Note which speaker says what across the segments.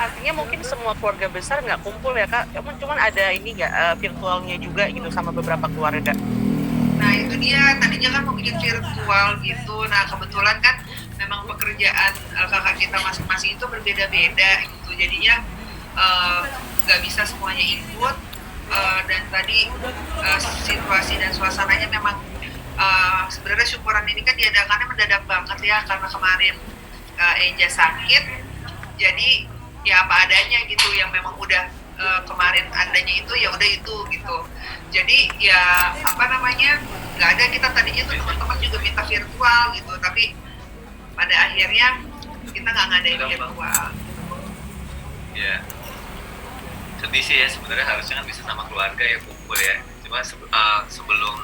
Speaker 1: artinya mungkin semua keluarga besar nggak kumpul ya Kak, cuman ada ini nggak virtualnya juga gitu sama beberapa keluarga.
Speaker 2: Nah itu dia, tadinya kan mau bikin virtual gitu. Nah kebetulan kan memang pekerjaan kakak kita masing-masing itu berbeda-beda gitu. Jadinya eh, nggak bisa semuanya ikut. Dan tadi situasi dan suasananya memang sebenarnya syukuran ini kan diadakannya mendadak banget ya, karena kemarin Eja sakit. Jadi ya apa adanya gitu, yang memang udah kemarin adanya itu ya udah itu gitu. Jadi ya apa namanya, nggak ada, kita tadinya tuh teman-teman juga minta virtual gitu, tapi pada akhirnya kita nggak ngadain virtual.
Speaker 3: Ya, sedih sih ya, sebenarnya harusnya kan bisa sama keluarga ya, kumpul ya. Cuma sebelum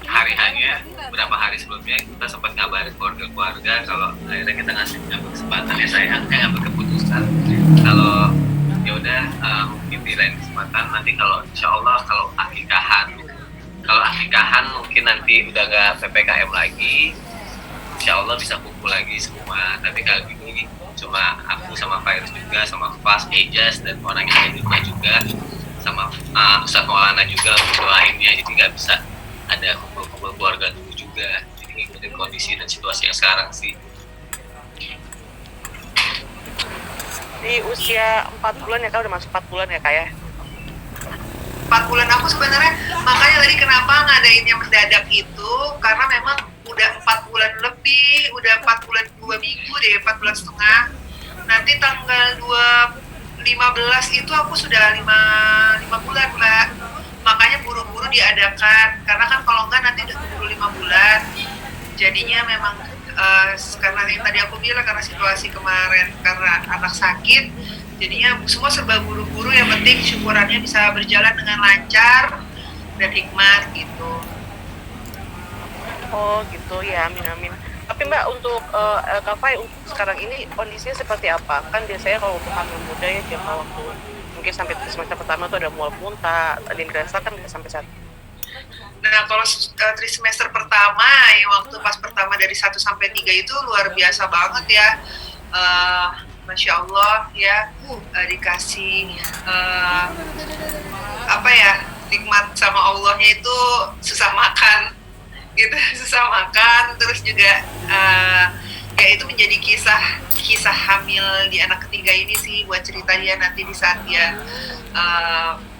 Speaker 3: hari hanya beberapa hari sebelumnya kita sempat ngabarin keluarga-keluarga kalau akhirnya kita ngasih kesempatan ya, saya ngambil keputusan kalau ya udah mungkin di lain kesempatan nanti, kalau insya Allah kalau akikahan mungkin nanti udah nggak ppkm lagi, insya Allah bisa kumpul lagi semua. Tapi kali ini cuma aku sama Virus juga, sama Fas, Ejas, dan orang yang lain juga, sama Ustadz Maulana juga untuk doainnya. Jadi nggak bisa ada kumpul-kumpul keluarga dulu juga. Jadi ngikutin kondisi dan situasi yang sekarang sih.
Speaker 1: Di usia 4 bulan ya Kak, udah masuk 4 bulan ya Kak ya?
Speaker 2: 4 bulan aku sebenarnya, makanya tadi kenapa ngadainnya mendadak itu, karena memang udah 4 bulan lebih, udah 4 bulan 2 minggu deh, 4 bulan setengah. Nanti tanggal 15 itu aku sudah 5 bulan Mbak. Makanya buru-buru diadakan, karena kan kalau enggak nanti udah keburu 5 bulan. Jadinya memang karena yang tadi aku bilang, karena situasi kemarin, karena anak sakit, jadinya semua serba buru-buru. Yang penting syukurannya bisa berjalan dengan lancar dan hikmat gitu.
Speaker 1: Oh gitu ya, amin amin. Tapi Mbak, untuk Kak Fai untuk sekarang ini kondisinya seperti apa? Kan biasanya kalau untuk hamil muda ya jangka waktu mungkin sampai semester pertama tuh ada mual muntah, ada yang dirasakan nggak sampai saat ini?
Speaker 2: Nah kalau trimester pertama, yang waktu pas pertama dari 1 sampai 3 itu luar biasa banget ya. Masya Allah ya, dikasih apa ya, nikmat sama Allahnya itu susah makan gitu, susah makan. Terus juga ya itu menjadi kisah hamil di anak ketiga ini sih, buat cerita dia nanti di saat dia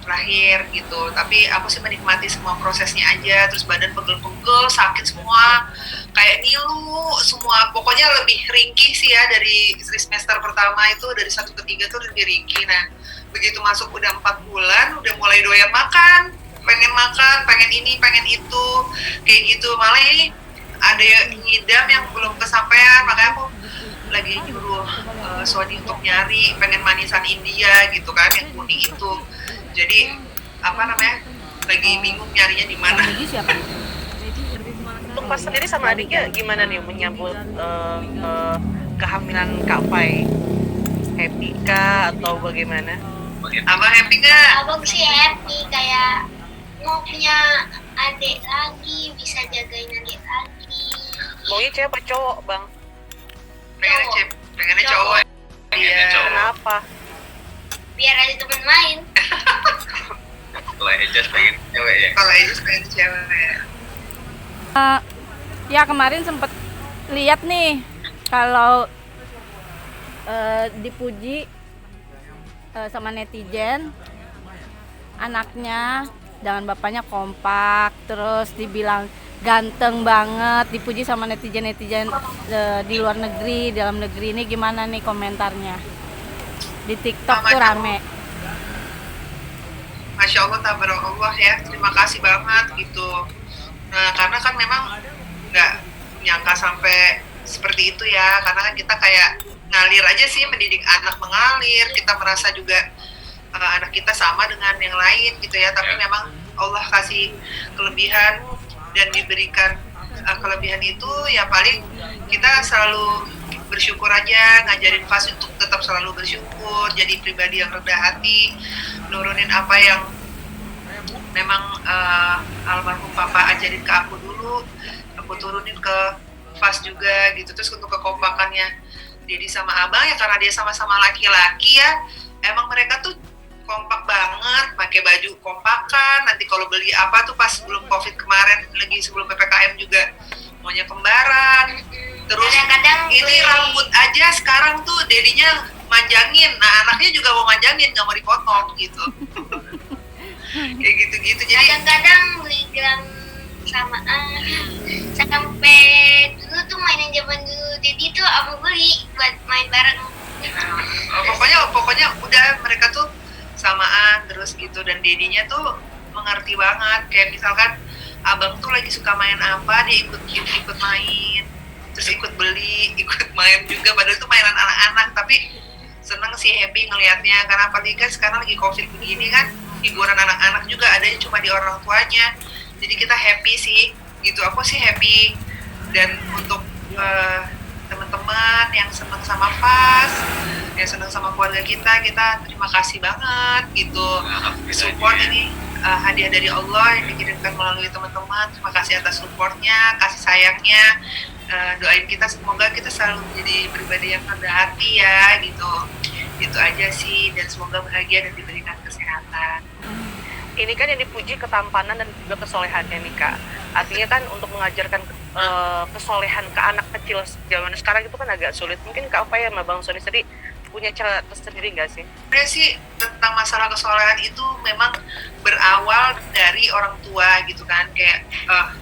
Speaker 2: lahir gitu. Tapi aku sih menikmati semua prosesnya aja. Terus badan pegel-pegel, sakit semua, kayak ngilu semua. Pokoknya lebih ringkih sih ya, dari semester pertama itu, dari 1 ke 3 tuh lebih ringkih. Nah begitu masuk udah 4 bulan, udah mulai doyan makan, pengen ini, pengen itu, kayak gitu. Malah ini ada ngidam yang belum kesampaian, makanya aku lagi nyuruh Sony untuk nyari, pengen manisan India gitu kan, yang kuning itu. Jadi apa namanya, lagi bingung nyarinya di mana.
Speaker 1: Untuk Pas sendiri sama adiknya gimana nih menyambut kehamilan Kak Fai? Happy kah atau bagaimana?
Speaker 2: Abang happy nggak?
Speaker 4: Abang sih happy, kayak mau punya adik lagi, bisa jagain adik lagi.
Speaker 1: Maunya cewek apa cowok Bang?
Speaker 2: Pengennya cowok.
Speaker 3: Pengennya
Speaker 2: Iya.
Speaker 3: cowok.
Speaker 1: Kenapa?
Speaker 4: Biar ada temen main.
Speaker 3: Kalau Ejas pengen cewek ya.
Speaker 2: Kalau Ejus pengen cewek ya.
Speaker 5: Ya kemarin sempet lihat nih kalau dipuji sama netizen, anaknya dengan bapaknya kompak, terus dibilang ganteng banget, dipuji sama netizen di luar negeri, dalam negeri. Ini gimana nih komentarnya? Di TikTok tuh rame.
Speaker 2: Masya Allah, tabarakallah ya, terima kasih banget gitu. Nah karena kan memang nggak nyangka sampai seperti itu ya, karena kan kita kayak ngalir aja sih, mendidik anak mengalir. Kita merasa juga anak kita sama dengan yang lain gitu ya, tapi memang Allah kasih kelebihan dan diberikan kelebihan itu ya, paling kita selalu bersyukur aja, ngajarin Fas untuk tetap selalu bersyukur, jadi pribadi yang rendah hati, nurunin apa yang memang almarhum papa ajarin ke aku dulu, aku turunin ke Fas juga gitu. Terus untuk kekompakannya Dedi sama Abang ya karena dia sama-sama laki-laki ya, emang mereka tuh kompak banget, pakai baju kompakan. Nanti kalau beli apa tuh pas sebelum COVID kemarin, lagi sebelum PPKM juga maunya kembaran. Terus
Speaker 4: Kadang-kadang
Speaker 2: ini
Speaker 4: beli-
Speaker 2: rambut aja sekarang tuh dedinya manjangin, nah anaknya juga mau manjangin, nggak mau dipotong gitu. Kayak gitu-gitu, jadi
Speaker 4: kadang-kadang beli gelang samaan sampai dulu tuh mainan zaman dulu jadi tuh abang beli buat main bareng gitu.
Speaker 2: pokoknya udah mereka tuh samaan terus gitu, dan dedinya tuh mengerti banget. Kayak misalkan abang tuh lagi suka main apa, dia ikut main, terus ikut beli, ikut main juga, padahal itu mainan anak-anak, tapi seneng sih, happy ngelihatnya. Karena apalagi kan sekarang lagi COVID begini kan, hiburan anak-anak juga adanya cuma di orang tuanya, jadi kita happy sih gitu. Aku sih happy. Dan untuk teman-teman yang seneng sama FAS, yang seneng sama keluarga kita terima kasih banget gitu. Support ini hadiah dari Allah yang dikirimkan melalui teman-teman. Terima kasih atas supportnya, kasih sayangnya. Doain kita semoga kita selalu menjadi pribadi yang rendah hati ya gitu. Itu aja sih, dan semoga bahagia dan diberikan kesehatan.
Speaker 1: Ini kan yang dipuji ketampanan dan juga kesolehannya nih Kak. Artinya kan untuk mengajarkan kesolehan ke anak kecil zaman sekarang itu kan agak sulit. Mungkin Kak Fai sama Bang Sony sendiri punya cara tersendiri nggak sih?
Speaker 2: Sebenarnya sih tentang masalah kesolehan itu memang berawal dari orang tua gitu kan. Kayak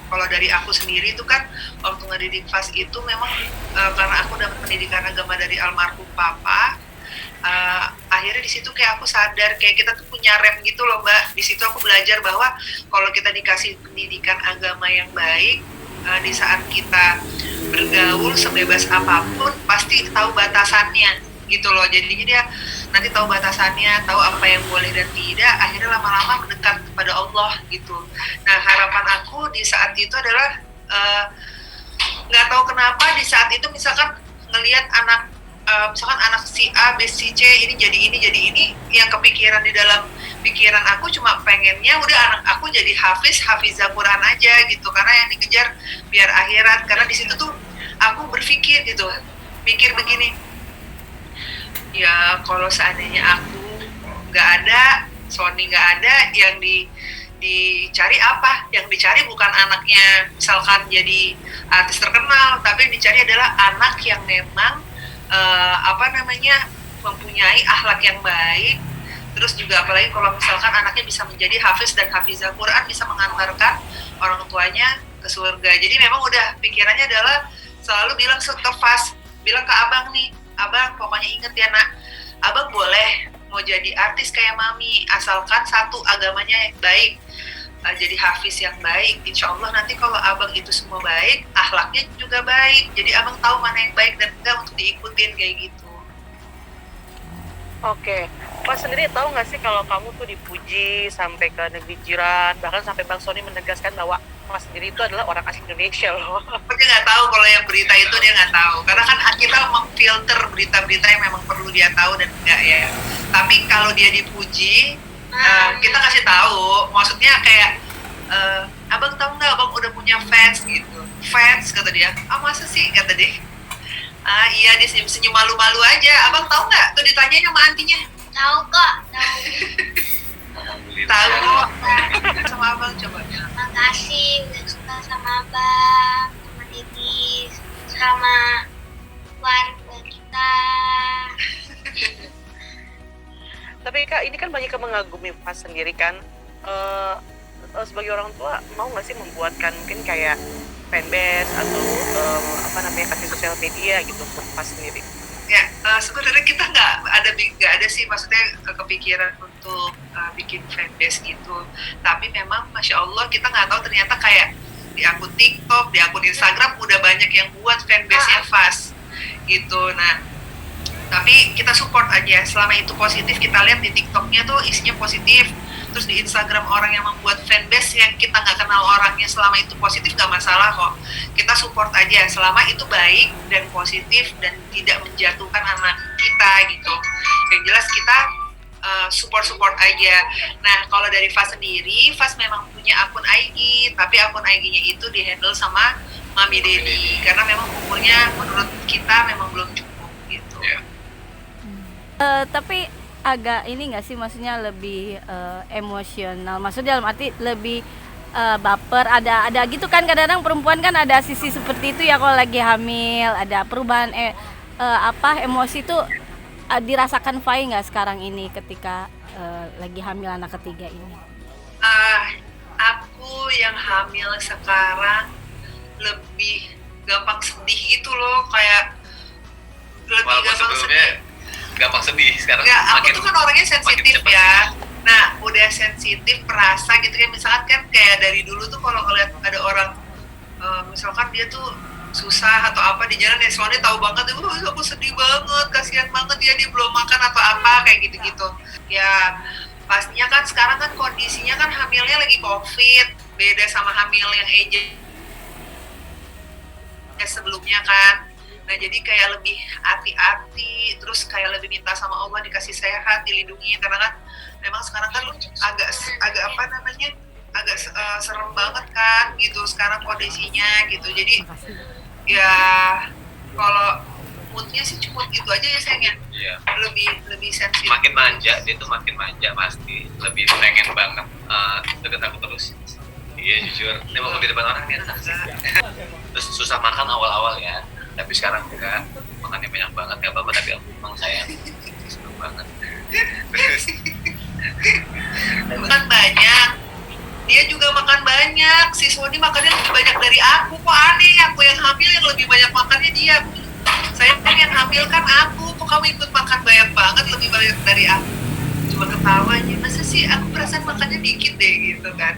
Speaker 2: kalau dari aku sendiri itu kan waktu ngedidik FAS itu memang karena aku dapat pendidikan agama dari almarhum papa. Akhirnya di situ kayak aku sadar kayak kita tuh punya rem gitu loh Mbak. Di situ aku belajar bahwa kalau kita dikasih pendidikan agama yang baik, di saat kita bergaul sebebas apapun pasti tahu batasannya gitu loh. Jadinya dia nanti tahu batasannya, tahu apa yang boleh dan tidak, akhirnya lama-lama mendekat kepada Allah gitu. Nah harapan aku di saat itu adalah nggak tahu kenapa di saat itu misalkan ngelihat misalkan anak si A, B, si C ini jadi ini, yang kepikiran di dalam pikiran aku cuma pengennya udah anak aku jadi hafizah Quran aja gitu, karena yang dikejar biar akhirat. Karena di situ tuh aku berpikir gitu, mikir begini, ya kalau seandainya aku nggak ada, Sony nggak ada, yang dicari apa? Yang dicari bukan anaknya misalkan jadi artis terkenal, tapi yang dicari adalah anak yang memang mempunyai akhlak yang baik. Terus juga apalagi kalau misalkan anaknya bisa menjadi hafiz dan hafizah Quran, bisa mengantarkan orang tuanya ke surga. Jadi memang udah pikirannya adalah selalu bilang ke FAS, bilang ke abang nih, abang pokoknya inget ya nak, abang boleh mau jadi artis kayak mami, asalkan satu agamanya yang baik, jadi hafiz yang baik. Insya Allah nanti kalau abang itu semua baik, akhlaknya juga baik, jadi abang tahu mana yang baik dan enggak untuk diikutin kayak gitu.
Speaker 1: Oke, Mas sendiri tahu nggak sih kalau kamu tuh dipuji sampai ke negeri jiran, bahkan sampai Bang Sony menegaskan bahwa Mas sendiri itu adalah orang asli Indonesia loh.
Speaker 2: Dia nggak tahu kalau yang berita itu, dia nggak tahu, karena kan kita memfilter berita-berita yang memang perlu dia tahu dan enggak ya. Tapi kalau dia dipuji, kita kasih tahu, maksudnya kayak abang tahu nggak, abang udah punya fans gitu. Fans kata dia, masa sih kata dia. Iya, dia senyum malu-malu aja. Abang tahu nggak? Tuh ditanya sama antinya.
Speaker 4: Tahu kok,
Speaker 2: Tahu kok. Sama abang coba.
Speaker 4: makasih udah suka sama abang, sama Didi, sama keluarga kita.
Speaker 1: Tapi Kak, ini kan banyak yang mengagumi FAS sendiri kan. Sebagai orang tua, mau nggak sih membuatkan mungkin kayak fanbase atau kasih sosial media gitu untuk FAS sendiri?
Speaker 2: Ya, sebenarnya kita nggak ada sih, maksudnya kepikiran untuk bikin fanbase gitu. Tapi memang Masya Allah kita nggak tahu ternyata kayak di akun TikTok, di akun Instagram udah banyak yang buat fanbase-nya FAS gitu. Nah, tapi kita support aja selama itu positif. Kita lihat di TikToknya tuh isinya positif, terus di Instagram orang yang membuat fanbase yang kita nggak kenal orangnya, selama itu positif nggak masalah kok. Kita support aja selama itu baik dan positif dan tidak menjatuhkan anak kita gitu. Yang jelas kita support aja. Nah kalau dari FAS sendiri, FAS memang punya akun IG, tapi akun IG-nya itu dihandle sama Mami Dedi karena memang umurnya menurut kita memang belum cukup gitu.
Speaker 5: Tapi agak ini nggak sih, maksudnya lebih emosional, maksudnya dalam arti lebih baper, ada gitu kan, kadang-kadang perempuan kan ada sisi seperti itu ya kalau lagi hamil, ada perubahan emosi tuh dirasakan Fai nggak sekarang ini ketika lagi hamil anak ketiga ini?
Speaker 2: Aku yang hamil sekarang lebih gampang sedih gitu loh, kayak lebih
Speaker 3: Walaupun
Speaker 2: gampang
Speaker 3: sebelumnya
Speaker 2: sedih.
Speaker 3: gampang sedih, sekarang
Speaker 2: Enggak, aku
Speaker 3: makin
Speaker 2: tuh kan orangnya sensitif
Speaker 3: cepet.
Speaker 2: ya. Nah, udah sensitif, perasa gitu kan. Misalkan kan kayak dari dulu tuh kalau ngeliat ada orang, misalkan dia tuh susah atau apa di jalan ya, soalnya tahu banget, aku sedih banget, kasihan banget dia belum makan atau apa, kayak gitu-gitu. Ya, pastinya kan sekarang kan kondisinya kan hamilnya lagi COVID, beda sama hamil yang sebelumnya kan. Nah jadi kayak lebih hati-hati, terus kayak lebih minta sama Allah dikasih sehat, dilindungi, karena kan memang sekarang kan agak apa namanya, agak serem banget kan gitu sekarang kondisinya gitu. Jadi ya kalau moodnya sih cuma gitu aja ya sayangnya,
Speaker 3: Iya.
Speaker 2: lebih sensitif.
Speaker 3: Makin manja, dia tuh makin manja pasti, lebih pengen banget deket aku terus. Iya jujur, dia mau di depan orang dia asik. Terus susah makan awal-awal ya, tapi sekarang enggak, makannya banyak banget, nggak apa-apa, tapi aku emang sayang, seneng banget. Terus
Speaker 2: Makan banyak, dia juga makan banyak. Si Sony makannya lebih banyak dari aku, kok aneh, aku yang hamil yang lebih banyak makannya dia. Saya yang hamil kan aku, kok kamu ikut makan banyak banget, lebih banyak dari aku. Cuma ketawa aja, masa sih aku perasaan makannya dikit deh gitu kan.